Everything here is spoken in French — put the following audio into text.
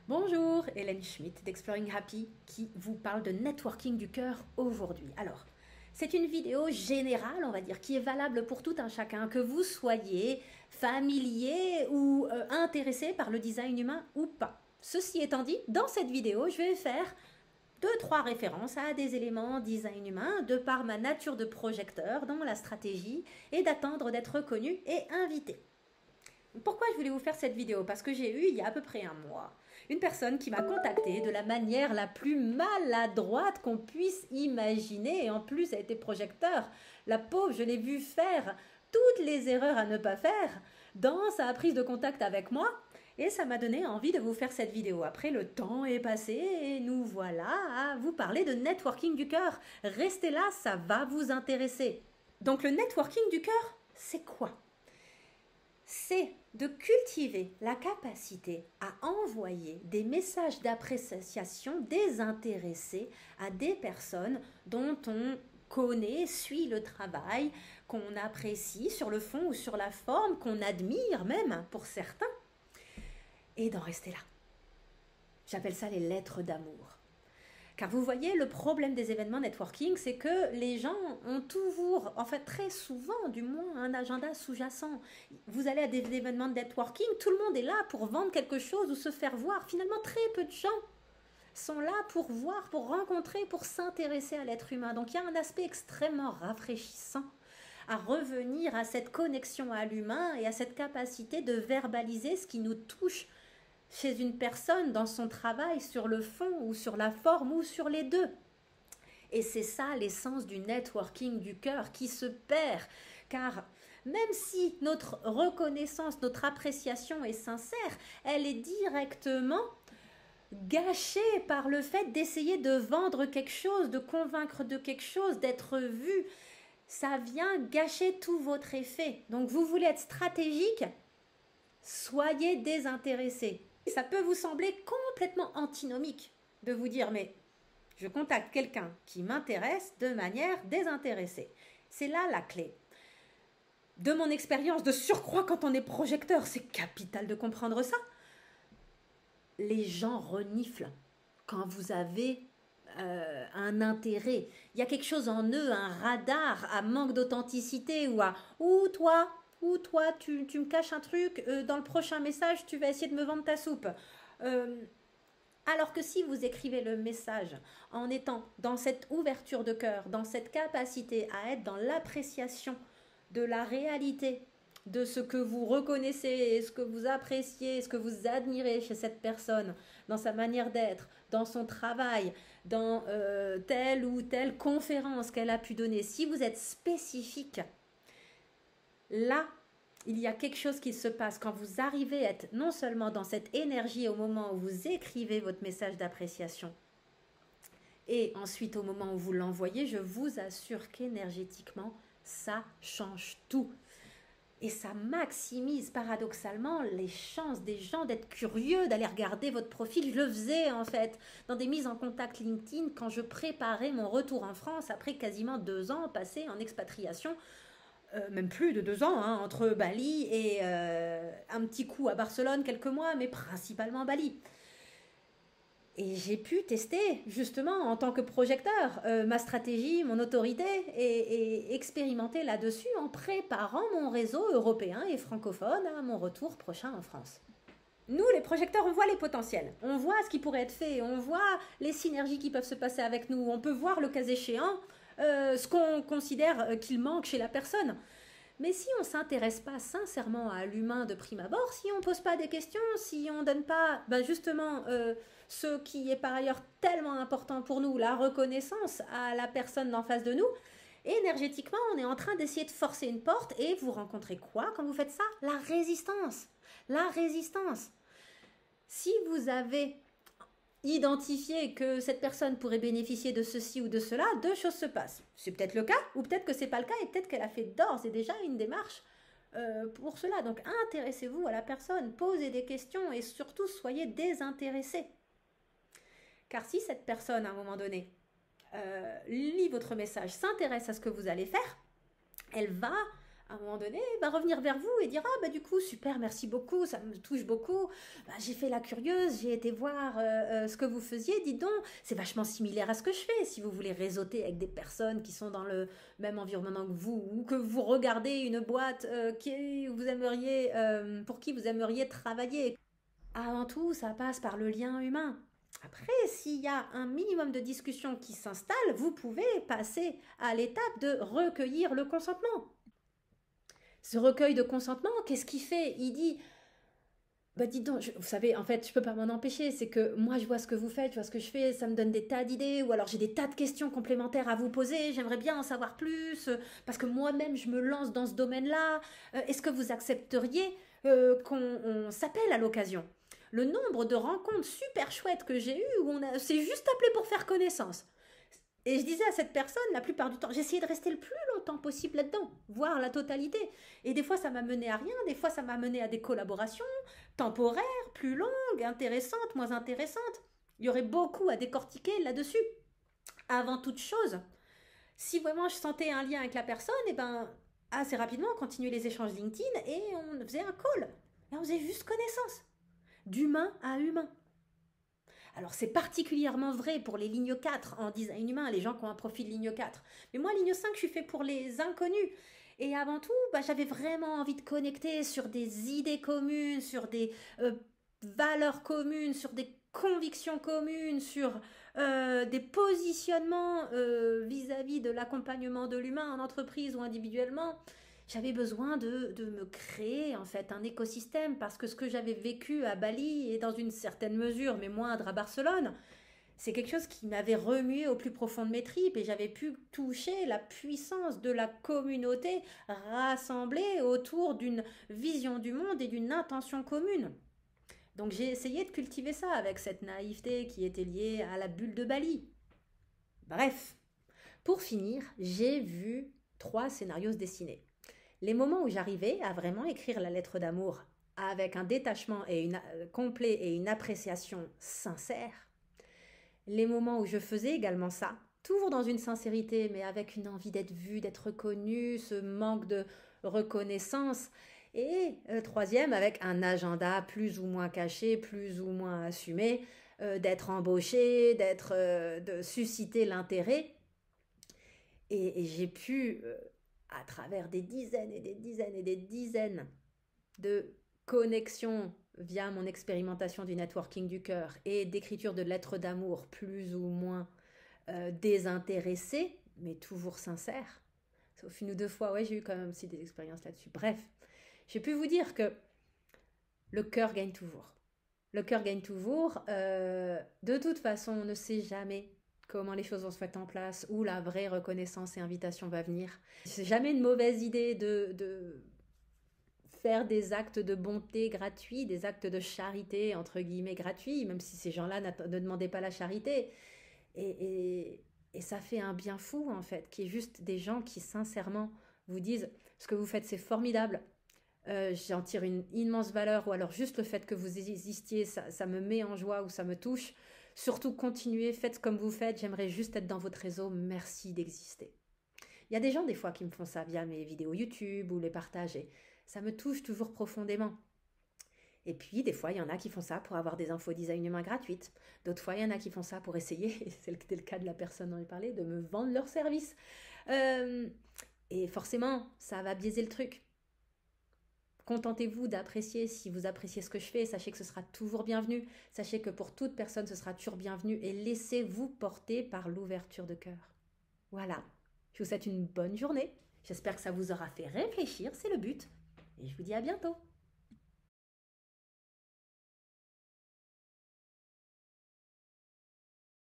Bonjour, Hélène Schmidt d'Exploring Happy qui vous parle de networking du cœur aujourd'hui. Alors, c'est une vidéo générale, on va dire, qui est valable pour tout un chacun, que vous soyez familier ou intéressé par le design humain ou pas. Ceci étant dit, dans cette vidéo, je vais faire 2-3 références à des éléments design humain de par ma nature de projecteur dans la stratégie et d'attendre d'être reconnu et invité. Pourquoi je voulais vous faire cette vidéo? Parce que j'ai eu, il y a à peu près un mois, une personne qui m'a contactée de la manière la plus maladroite qu'on puisse imaginer. Et en plus, elle a été projecteur. La pauvre, je l'ai vue faire toutes les erreurs à ne pas faire dans sa prise de contact avec moi. Et ça m'a donné envie de vous faire cette vidéo. Après, le temps est passé et nous voilà à vous parler de networking du cœur. Restez là, ça va vous intéresser. Donc le networking du cœur, c'est quoi? C'est de cultiver la capacité à envoyer des messages d'appréciation désintéressés à des personnes dont on connaît, suit le travail, qu'on apprécie sur le fond ou sur la forme, qu'on admire même pour certains, et d'en rester là. J'appelle ça les lettres d'amour. Car vous voyez, le problème des événements networking, c'est que les gens ont toujours, en fait très souvent du moins, un agenda sous-jacent. Vous allez à des événements de networking, tout le monde est là pour vendre quelque chose ou se faire voir. Finalement, très peu de gens sont là pour voir, pour rencontrer, pour s'intéresser à l'être humain. Donc il y a un aspect extrêmement rafraîchissant à revenir à cette connexion à l'humain et à cette capacité de verbaliser ce qui nous touche chez une personne dans son travail, sur le fond ou sur la forme ou sur les deux. Et c'est ça l'essence du networking du cœur qui se perd, car même si notre reconnaissance, notre appréciation est sincère, elle est directement gâchée par le fait d'essayer de vendre quelque chose, de convaincre de quelque chose, d'être vu. Ça vient gâcher tout votre effet. Donc vous voulez être stratégique, soyez désintéressé. Ça peut vous sembler complètement antinomique de vous dire mais je contacte quelqu'un qui m'intéresse de manière désintéressée. C'est là la clé. De mon expérience de surcroît quand on est projecteur, c'est capital de comprendre ça. Les gens reniflent quand vous avez un intérêt. Il y a quelque chose en eux, un radar à manque d'authenticité ou à « ou toi ». Ou toi, tu me caches un truc, dans le prochain message, tu vas essayer de me vendre ta soupe. Alors que si vous écrivez le message en étant dans cette ouverture de cœur, dans cette capacité à être dans l'appréciation de la réalité, de ce que vous reconnaissez, ce que vous appréciez, ce que vous admirez chez cette personne, dans sa manière d'être, dans son travail, dans telle ou telle conférence qu'elle a pu donner, si vous êtes spécifique, là, il y a quelque chose qui se passe quand vous arrivez à être non seulement dans cette énergie au moment où vous écrivez votre message d'appréciation et ensuite au moment où vous l'envoyez, je vous assure qu'énergétiquement, ça change tout. Et ça maximise paradoxalement les chances des gens d'être curieux, d'aller regarder votre profil. Je le faisais en fait dans des mises en contact LinkedIn quand je préparais mon retour en France après quasiment 2 ans passés en expatriation. Même plus de 2 ans, hein, entre Bali et un petit coup à Barcelone, quelques mois, mais principalement Bali. Et j'ai pu tester, justement, en tant que projecteur, ma stratégie, mon autorité, et expérimenter là-dessus en préparant mon réseau européen et francophone à mon retour prochain en France. Nous, les projecteurs, on voit les potentiels, on voit ce qui pourrait être fait, on voit les synergies qui peuvent se passer avec nous, on peut voir le cas échéant, ce qu'on considère qu'il manque chez la personne. Mais si on ne s'intéresse pas sincèrement à l'humain de prime abord, si on ne pose pas des questions, si on ne donne pas justement ce qui est par ailleurs tellement important pour nous, la reconnaissance à la personne en face de nous, énergétiquement, on est en train d'essayer de forcer une porte et vous rencontrez quoi quand vous faites ça? La résistance. La résistance. Si vous avez identifier que cette personne pourrait bénéficier de ceci ou de cela, 2 choses se passent. C'est peut-être le cas, ou peut-être que c'est pas le cas, et peut-être qu'elle a fait d'ores et déjà une démarche pour cela. Donc intéressez-vous à la personne, posez des questions et surtout soyez désintéressés. Car si cette personne, à un moment donné, lit votre message, s'intéresse à ce que vous allez faire, elle va à un moment donné, revenir vers vous et dire ah du coup super, merci beaucoup, ça me touche beaucoup. J'ai fait la curieuse, j'ai été voir ce que vous faisiez. Dites donc, c'est vachement similaire à ce que je fais. Si vous voulez réseauter avec des personnes qui sont dans le même environnement que vous ou que vous regardez une boîte pour qui vous aimeriez travailler. Avant tout, ça passe par le lien humain. Après, s'il y a un minimum de discussion qui s'installe, vous pouvez passer à l'étape de recueillir le consentement. Ce recueil de consentement, qu'est-ce qu'il fait? Il dit, dites donc, vous savez, en fait, je peux pas m'en empêcher, c'est que moi, je vois ce que vous faites, je vois ce que je fais, ça me donne des tas d'idées, ou alors j'ai des tas de questions complémentaires à vous poser, j'aimerais bien en savoir plus, parce que moi-même, je me lance dans ce domaine-là. Est-ce que vous accepteriez qu'on s'appelle à l'occasion? Le nombre de rencontres super chouettes que j'ai eues où on s'est juste appelé pour faire connaissance. Et je disais à cette personne, la plupart du temps, j'essayais de rester le plus longtemps possible là-dedans, voir la totalité. Et des fois, ça m'a mené à rien, des fois, ça m'a mené à des collaborations temporaires, plus longues, intéressantes, moins intéressantes. Il y aurait beaucoup à décortiquer là-dessus. Avant toute chose, si vraiment je sentais un lien avec la personne, assez rapidement, on continuait les échanges LinkedIn et on faisait un call. Et on faisait juste connaissance, d'humain à humain. Alors c'est particulièrement vrai pour les lignes 4 en design humain, les gens qui ont un profil ligne 4. Mais moi, ligne 5, je suis fait pour les inconnus. Et avant tout, j'avais vraiment envie de connecter sur des idées communes, sur des valeurs communes, sur des convictions communes, sur des positionnements vis-à-vis de l'accompagnement de l'humain en entreprise ou individuellement. J'avais besoin de me créer en fait un écosystème parce que ce que j'avais vécu à Bali et dans une certaine mesure, mais moindre à Barcelone, c'est quelque chose qui m'avait remué au plus profond de mes tripes et j'avais pu toucher la puissance de la communauté rassemblée autour d'une vision du monde et d'une intention commune. Donc j'ai essayé de cultiver ça avec cette naïveté qui était liée à la bulle de Bali. Bref, pour finir, j'ai vu 3 scénarios se dessiner. Les moments où j'arrivais à vraiment écrire la lettre d'amour avec un détachement complet et une appréciation sincère. Les moments où je faisais également ça, toujours dans une sincérité, mais avec une envie d'être vue, d'être reconnue, ce manque de reconnaissance. Et troisième, avec un agenda plus ou moins caché, plus ou moins assumé, d'être embauché, de susciter l'intérêt. Et j'ai pu... à travers des dizaines et des dizaines et des dizaines de connexions via mon expérimentation du networking du cœur et d'écriture de lettres d'amour plus ou moins désintéressées, mais toujours sincères. Sauf une ou 2 fois, ouais, j'ai eu quand même aussi des expériences là-dessus. Bref, j'ai pu vous dire que le cœur gagne toujours. Le cœur gagne toujours. De toute façon, on ne sait jamais comment les choses vont se mettre en place, où la vraie reconnaissance et invitation va venir. C'est jamais une mauvaise idée de faire des actes de bonté gratuits, des actes de charité, entre guillemets, gratuits, même si ces gens-là ne demandaient pas la charité. Et ça fait un bien fou, en fait, qui est juste des gens qui, sincèrement, vous disent « ce que vous faites, c'est formidable, j'en tire une immense valeur » ou alors juste le fait que vous existiez, ça me met en joie ou ça me touche. Surtout, continuez, faites comme vous faites, j'aimerais juste être dans votre réseau, merci d'exister. Il y a des gens des fois qui me font ça via mes vidéos YouTube ou les partages et ça me touche toujours profondément. Et puis, des fois, il y en a qui font ça pour avoir des infos design humain gratuites. D'autres fois, il y en a qui font ça pour essayer, et c'était le cas de la personne dont j'ai parlé, de me vendre leur service. Et forcément, ça va biaiser le truc. Contentez-vous d'apprécier. Si vous appréciez ce que je fais, sachez que ce sera toujours bienvenu. Sachez que pour toute personne, ce sera toujours bienvenu. Et laissez-vous porter par l'ouverture de cœur. Voilà. Je vous souhaite une bonne journée. J'espère que ça vous aura fait réfléchir. C'est le but. Et je vous dis à bientôt.